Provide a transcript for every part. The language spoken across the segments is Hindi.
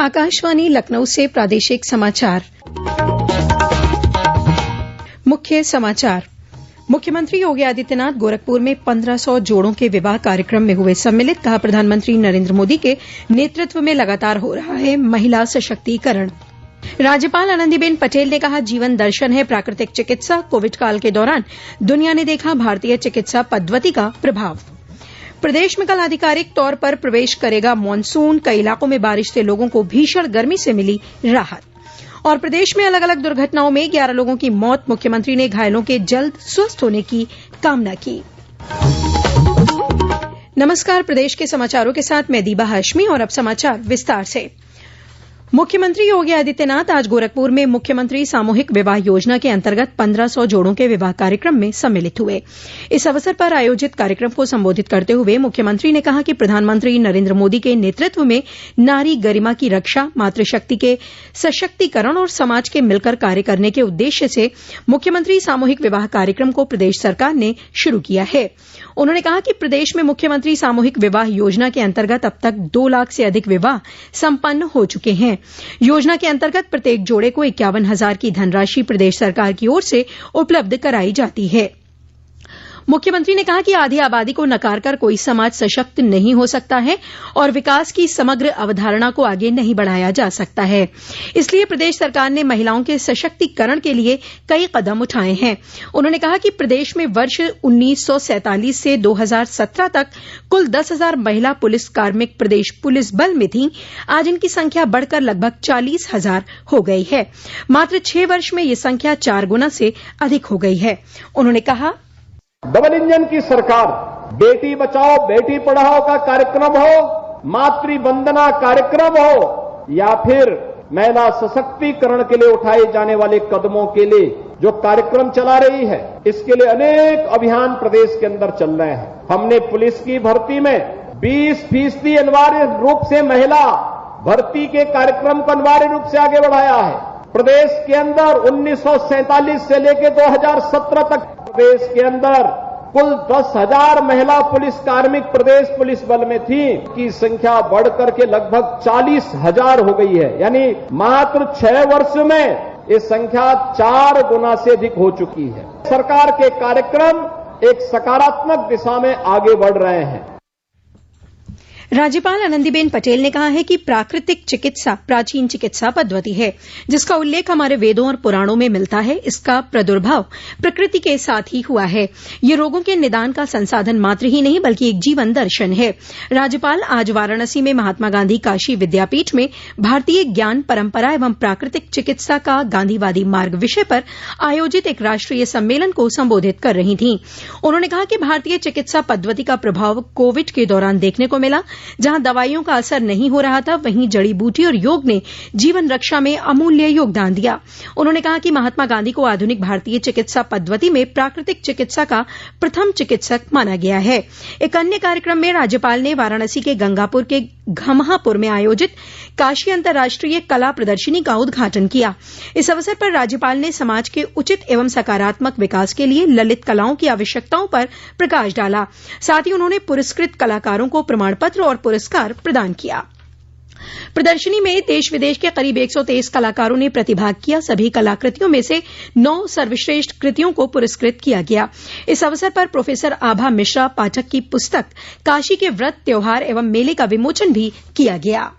आकाशवाणी लखनऊ से प्रादेशिक समाचार। मुख्य समाचार। मुख्यमंत्री योगी आदित्यनाथ गोरखपुर में 1500 जोड़ों के विवाह कार्यक्रम में हुए सम्मिलित। कहा, प्रधानमंत्री नरेंद्र मोदी के नेतृत्व में लगातार हो रहा है महिला सशक्तिकरण। राज्यपाल आनंदीबेन पटेल ने कहा, जीवन दर्शन है प्राकृतिक चिकित्सा। कोविड काल के दौरान दुनिया ने देखा भारतीय चिकित्सा पद्धति का प्रभाव। प्रदेश में कल आधिकारिक तौर पर प्रवेश करेगा मानसून। कई इलाकों में बारिश से लोगों को भीषण गर्मी से मिली राहत। और प्रदेश में अलग अलग दुर्घटनाओं में 11 लोगों की मौत। मुख्यमंत्री ने घायलों के जल्द स्वस्थ होने की कामना की। नमस्कार, प्रदेश के समाचारों के साथ मैं दीबा हाशमी और अब समाचार विस्तार से। मुख्यमंत्री योगी आदित्यनाथ आज गोरखपुर में मुख्यमंत्री सामूहिक विवाह योजना के अंतर्गत 1500 जोड़ों के विवाह कार्यक्रम में सम्मिलित हुए। इस अवसर पर आयोजित कार्यक्रम को संबोधित करते हुए मुख्यमंत्री ने कहा कि प्रधानमंत्री नरेंद्र मोदी के नेतृत्व में नारी गरिमा की रक्षा, मातृशक्ति के सशक्तिकरण और समाज के मिलकर कार्य करने के उद्देश्य से मुख्यमंत्री सामूहिक विवाह कार्यक्रम को प्रदेश सरकार ने शुरू किया है। उन्होंने कहा कि प्रदेश में मुख्यमंत्री सामूहिक विवाह योजना के अंतर्गत अब तक 2 लाख से अधिक विवाह संपन्न हो चुके हैं। योजना के अंतर्गत प्रत्येक जोड़े को 51,000 की धनराशि प्रदेश सरकार की ओर से उपलब्ध कराई जाती है। मुख्यमंत्री ने कहा कि आधी आबादी को नकार कर कोई समाज सशक्त नहीं हो सकता है और विकास की समग्र अवधारणा को आगे नहीं बढ़ाया जा सकता है। इसलिए प्रदेश सरकार ने महिलाओं के सशक्तिकरण के लिए कई कदम उठाए हैं। उन्होंने कहा कि प्रदेश में वर्ष 1947 से 2017 तक कुल 10,000 महिला पुलिस कार्मिक प्रदेश पुलिस बल में थीं। आज इनकी संख्या बढ़कर लगभग 40,000 हो गई है। मात्र 6 वर्ष में यह संख्या 4 गुना से अधिक हो गई है। उन्होंने कहा, डबल इंजन की सरकार, बेटी बचाओ बेटी पढ़ाओ का कार्यक्रम हो, मातृ वंदना कार्यक्रम हो या फिर महिला सशक्तिकरण के लिए उठाए जाने वाले कदमों के लिए जो कार्यक्रम चला रही है, इसके लिए अनेक अभियान प्रदेश के अंदर चल रहे हैं। हमने पुलिस की भर्ती में 20% अनिवार्य रूप से महिला भर्ती के कार्यक्रम को अनिवार्य रूप से आगे बढ़ाया है। प्रदेश के अंदर 1947 से लेकर 2017 तक प्रदेश के अंदर कुल 10,000 महिला पुलिस कार्मिक प्रदेश पुलिस बल में थी, की संख्या बढ़कर के लगभग 40,000 हो गई है। यानी मात्र 6 वर्ष में ये संख्या 4 गुना से अधिक हो चुकी है। सरकार के कार्यक्रम एक सकारात्मक दिशा में आगे बढ़ रहे हैं। राज्यपाल आनंदीबेन पटेल ने कहा है कि प्राकृतिक चिकित्सा प्राचीन चिकित्सा पद्धति है, जिसका उल्लेख हमारे वेदों और पुराणों में मिलता है। इसका प्रादुर्भाव प्रकृति के साथ ही हुआ है। ये रोगों के निदान का संसाधन मात्र ही नहीं बल्कि एक जीवन दर्शन है। राज्यपाल आज वाराणसी में महात्मा गांधी काशी विद्यापीठ में भारतीय ज्ञान परंपरा एवं प्राकृतिक चिकित्सा का गांधीवादी मार्ग विषय पर आयोजित एक राष्ट्रीय सम्मेलन को संबोधित कर रही थीं। उन्होंने कहा कि भारतीय चिकित्सा पद्धति का प्रभाव कोविड के दौरान देखने को मिला। जहां दवाइयों का असर नहीं हो रहा था, वहीं जड़ी बूटी और योग ने जीवन रक्षा में अमूल्य योगदान दिया। उन्होंने कहा कि महात्मा गांधी को आधुनिक भारतीय चिकित्सा पद्धति में प्राकृतिक चिकित्सा का प्रथम चिकित्सक माना गया है। एक अन्य कार्यक्रम में राज्यपाल ने वाराणसी के गंगापुर के घमहापुर में आयोजित काशी अंतर्राष्ट्रीय कला प्रदर्शनी का उद्घाटन किया। इस अवसर पर राज्यपाल ने समाज के उचित एवं सकारात्मक विकास के लिए ललित कलाओं की आवश्यकताओं पर प्रकाश डाला। साथ ही उन्होंने पुरस्कृत कलाकारों को प्रमाण पत्र और पुरस्कार प्रदान किया। प्रदर्शनी में देश विदेश के करीब 123 कलाकारों ने प्रतिभाग किया। सभी कलाकृतियों में से 9 सर्वश्रेष्ठ कृतियों को पुरस्कृत किया गया। इस अवसर पर प्रोफेसर आभा मिश्रा पाठक की पुस्तक काशी के व्रत, त्योहार एवं मेले का विमोचन भी किया गया।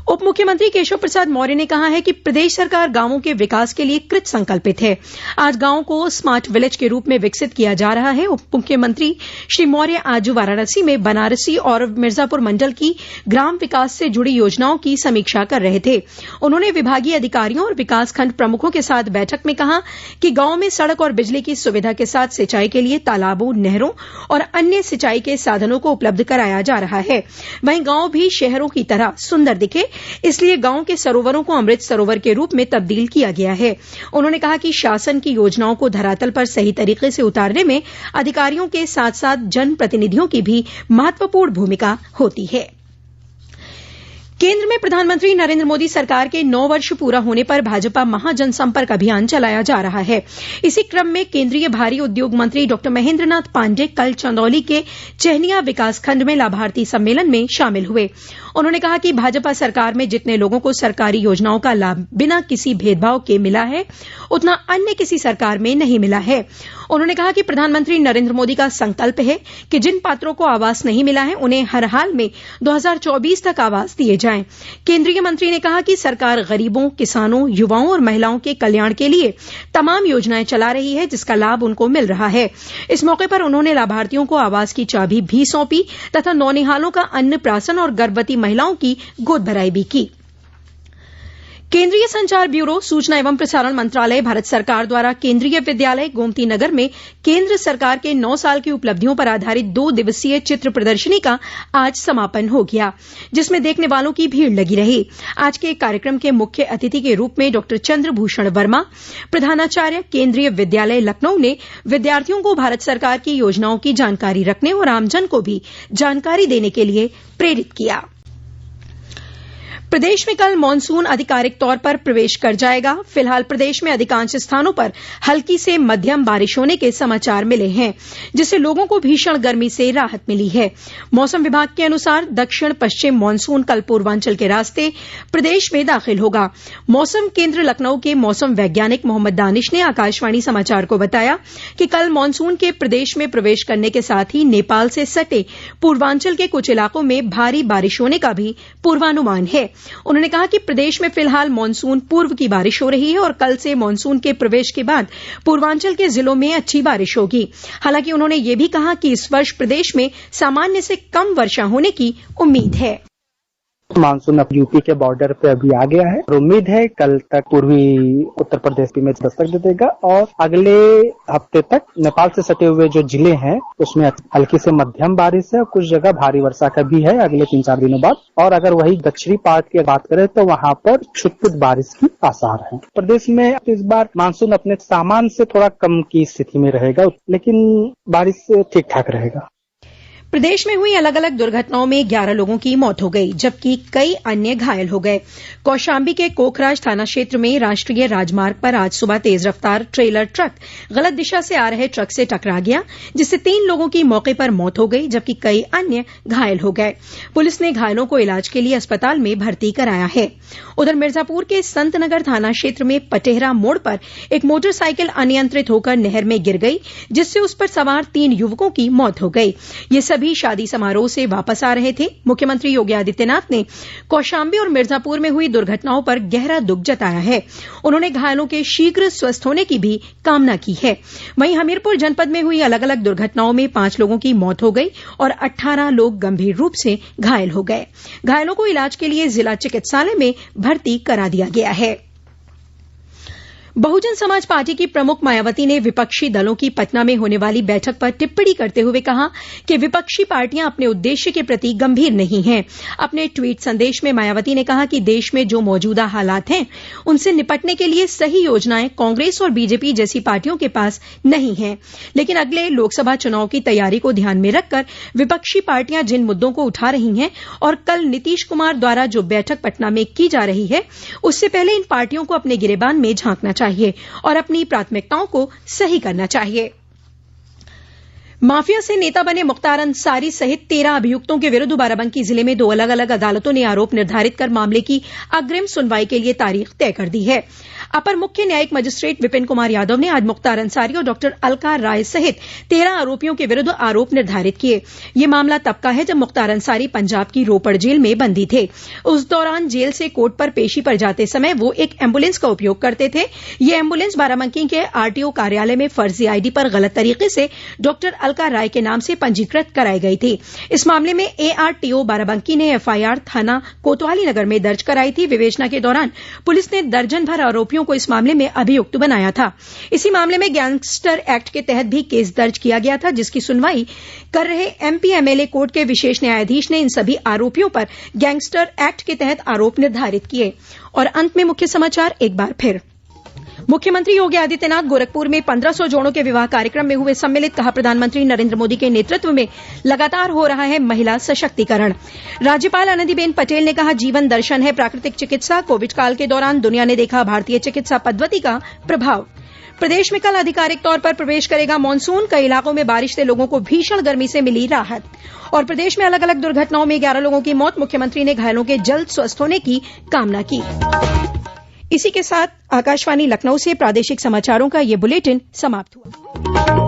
उप मुख्यमंत्री केशव प्रसाद मौर्य ने कहा है कि प्रदेश सरकार गांवों के विकास के लिए कृत संकल्पित है। आज गांवों को स्मार्ट विलेज के रूप में विकसित किया जा रहा है। उप मुख्यमंत्री श्री मौर्य आज वाराणसी में बनारसी और मिर्जापुर मंडल की ग्राम विकास से जुड़ी योजनाओं की समीक्षा कर रहे थे। उन्होंने विभागीय अधिकारियों और विकासखंड प्रमुखों के साथ बैठक में कहा कि गांवों में सड़क और बिजली की सुविधा के साथ सिंचाई के लिए तालाबों, नहरों और अन्य सिंचाई के साधनों को उपलब्ध कराया जा रहा है। वहीं गांव भी शहरों की तरह सुंदर दिखे, इसलिए गांव के सरोवरों को अमृत सरोवर के रूप में तब्दील किया गया है। उन्होंने कहा कि शासन की योजनाओं को धरातल पर सही तरीके से उतारने में अधिकारियों के साथ साथ जनप्रतिनिधियों की भी महत्वपूर्ण भूमिका होती है। केंद्र में प्रधानमंत्री नरेंद्र मोदी सरकार के 9 वर्ष पूरा होने पर भाजपा महाजनसंपर्क अभियान चलाया जा रहा है। इसी क्रम में केंद्रीय भारी उद्योग मंत्री डॉ महेंद्रनाथ पांडेय कल चंदौली के चहनिया विकासखंड में लाभार्थी सम्मेलन में शामिल हुए। उन्होंने कहा कि भाजपा सरकार में जितने लोगों को सरकारी योजनाओं का लाभ बिना किसी भेदभाव के मिला है, उतना अन्य किसी सरकार में नहीं मिला है। उन्होंने कहा कि प्रधानमंत्री नरेंद्र मोदी का संकल्प है कि जिन पात्रों को आवास नहीं मिला है, उन्हें हर हाल में 2024 तक आवास दिए जाएं। केंद्रीय मंत्री ने कहा कि सरकार गरीबों, किसानों, युवाओं और महिलाओं के कल्याण के लिए तमाम योजनाएं चला रही है, जिसका लाभ उनको मिल रहा है। इस मौके पर उन्होंने लाभार्थियों को आवास की चाबी भी सौंपी तथा नौनिहालों का अन्नप्राशन और गर्भवती महिलाओं की गोद भराई भी की। केंद्रीय संचार ब्यूरो, सूचना एवं प्रसारण मंत्रालय, भारत सरकार द्वारा केंद्रीय विद्यालय गोमती नगर में केंद्र सरकार के 9 साल की उपलब्धियों पर आधारित 2 दिवसीय चित्र प्रदर्शनी का आज समापन हो गया, जिसमें देखने वालों की भीड़ लगी रही। आज के कार्यक्रम के मुख्य अतिथि के रूप में डॉ चंद्रभूषण वर्मा, प्रधानाचार्य, केंद्रीय विद्यालय लखनऊ, ने विद्यार्थियों को भारत सरकार की योजनाओं की जानकारी रखने और आमजन को भी जानकारी देने के लिए प्रेरित किया। प्रदेश में कल मानसून आधिकारिक तौर पर प्रवेश कर जाएगा। फिलहाल प्रदेश में अधिकांश स्थानों पर हल्की से मध्यम बारिश होने के समाचार मिले हैं, जिससे लोगों को भीषण गर्मी से राहत मिली है। मौसम विभाग के अनुसार दक्षिण पश्चिम मानसून कल पूर्वांचल के रास्ते प्रदेश में दाखिल होगा। मौसम केंद्र लखनऊ के मौसम वैज्ञानिक मोहम्मद दानिश ने आकाशवाणी समाचार को बताया कि कल मानसून के प्रदेश में प्रवेश करने के साथ ही नेपाल से सटे पूर्वांचल के कुछ इलाकों में भारी बारिश होने का भी पूर्वानुमान है। उन्होंने कहा कि प्रदेश में फिलहाल मानसून पूर्व की बारिश हो रही है और कल से मानसून के प्रवेश के बाद पूर्वांचल के जिलों में अच्छी बारिश होगी। हालांकि उन्होंने ये भी कहा कि इस वर्ष प्रदेश में सामान्य से कम वर्षा होने की उम्मीद है। मानसून अब यूपी के बॉर्डर पे अभी आ गया है और उम्मीद है कल तक पूर्वी उत्तर प्रदेश में दस्तक दे देगा और अगले हफ्ते तक नेपाल से सटे हुए जो जिले हैं उसमें हल्की से मध्यम बारिश है, कुछ जगह भारी वर्षा का भी है अगले 3-4 दिनों बाद। और अगर वही दक्षिणी पार्ट की बात करें तो वहां पर छुटपुट बारिश की आसार है। प्रदेश में इस बार मानसून अपने सामान्य से थोड़ा कम की स्थिति में रहेगा, लेकिन बारिश ठीक ठाक रहेगा। प्रदेश में हुई अलग अलग दुर्घटनाओं में 11 लोगों की मौत हो गई, जबकि कई अन्य घायल हो गए। कौशाम्बी के कोखराज थाना क्षेत्र में राष्ट्रीय राजमार्ग पर आज सुबह तेज रफ्तार ट्रेलर ट्रक गलत दिशा से आ रहे ट्रक से टकरा गया, जिससे 3 लोगों की मौके पर मौत हो गई, जबकि कई अन्य घायल हो गए। पुलिस ने घायलों को इलाज के लिए अस्पताल में भर्ती कराया है। उधर मिर्जापुर के संतनगर थाना क्षेत्र में पटेहरा मोड़ पर एक मोटरसाइकिल अनियंत्रित होकर नहर में गिर गई, जिससे उस पर सवार 3 युवकों की मौत हो गई। ये सभी शादी समारोह से वापस आ रहे थे। मुख्यमंत्री योगी आदित्यनाथ ने कौशाम्बी और मिर्जापुर में हुई दुर्घटनाओं पर गहरा दुख जताया है। उन्होंने घायलों के शीघ्र स्वस्थ होने की भी कामना की है। वहीं हमीरपुर जनपद में हुई अलग अलग दुर्घटनाओं में 5 लोगों की मौत हो गई और 18 लोग गंभीर रूप से घायल हो गए। घायलों को इलाज के लिए जिला चिकित्सालय में भर्ती करा दिया गया है। बहुजन समाज पार्टी की प्रमुख मायावती ने विपक्षी दलों की पटना में होने वाली बैठक पर टिप्पणी करते हुए कहा कि विपक्षी पार्टियां अपने उद्देश्य के प्रति गंभीर नहीं हैं। अपने ट्वीट संदेश में मायावती ने कहा कि देश में जो मौजूदा हालात हैं, उनसे निपटने के लिए सही योजनाएं कांग्रेस और बीजेपी जैसी पार्टियों के पास नहीं हैं। लेकिन अगले लोकसभा चुनाव की तैयारी को ध्यान में रखकर विपक्षी पार्टियां जिन मुद्दों को उठा रही हैं और कल नीतीश कुमार द्वारा जो बैठक पटना में की जा रही है, उससे पहले इन पार्टियों को अपने गिरेबान में झांकना चाहिए और अपनी प्राथमिकताओं को सही करना चाहिए। माफिया से नेता बने मुख्तार अंसारी सहित 13 अभियुक्तों के विरुद्ध बाराबंकी जिले में 2 अलग अलग अदालतों ने आरोप निर्धारित कर मामले की अग्रिम सुनवाई के लिए तारीख तय कर दी है। अपर मुख्य न्यायिक मजिस्ट्रेट विपिन कुमार यादव ने आज मुख्तार अंसारी और डॉक्टर अलका राय सहित 13 आरोपियों के विरुद्ध आरोप निर्धारित किए। ये मामला तब का है जब मुख्तार अंसारी पंजाब की रोपड़ जेल में बंदी थे। उस दौरान जेल से कोर्ट पर पेशी पर जाते समय वो एक एम्बुलेंस का उपयोग करते थे। ये एम्बुलेंस बाराबंकी के आरटीओ कार्यालय में फर्जी आईडी पर गलत तरीके से डॉक्टर अलका राय के नाम से पंजीकृत कराई गई थी। इस मामले में एआरटीओ बाराबंकी ने एफआईआर थाना कोतवाली नगर में दर्ज कराई थी। विवेचना के दौरान पुलिस ने दर्जन भर आरोपियों को इस मामले में अभियुक्त बनाया था। इसी मामले में गैंगस्टर एक्ट के तहत भी केस दर्ज किया गया था, जिसकी सुनवाई कर रहे एमपी एमएलए कोर्ट के विशेष न्यायाधीश ने इन सभी आरोपियों पर गैंगस्टर एक्ट के तहत आरोप निर्धारित किए। और अंत में मुख्य समाचार एक बार फिर। मुख्यमंत्री योगी आदित्यनाथ गोरखपुर में 1500 जोड़ों के विवाह कार्यक्रम में हुए सम्मिलित। कहा, प्रधानमंत्री नरेंद्र मोदी के नेतृत्व में लगातार हो रहा है महिला सशक्तिकरण। राज्यपाल आनंदीबेन पटेल ने कहा, जीवन दर्शन है प्राकृतिक चिकित्सा। कोविड काल के दौरान दुनिया ने देखा भारतीय चिकित्सा पद्धति का प्रभाव। प्रदेश में कल आधिकारिक तौर पर प्रवेश करेगा मानसून। कई इलाकों में बारिश से लोगों को भीषण गर्मी से मिली राहत। और प्रदेश में अलग अलग दुर्घटनाओं में 11 लोगों की मौत। मुख्यमंत्री ने घायलों के जल्द स्वस्थ होने की कामना की। इसी के साथ आकाशवाणी लखनऊ से प्रादेशिक समाचारों का ये बुलेटिन समाप्त हुआ।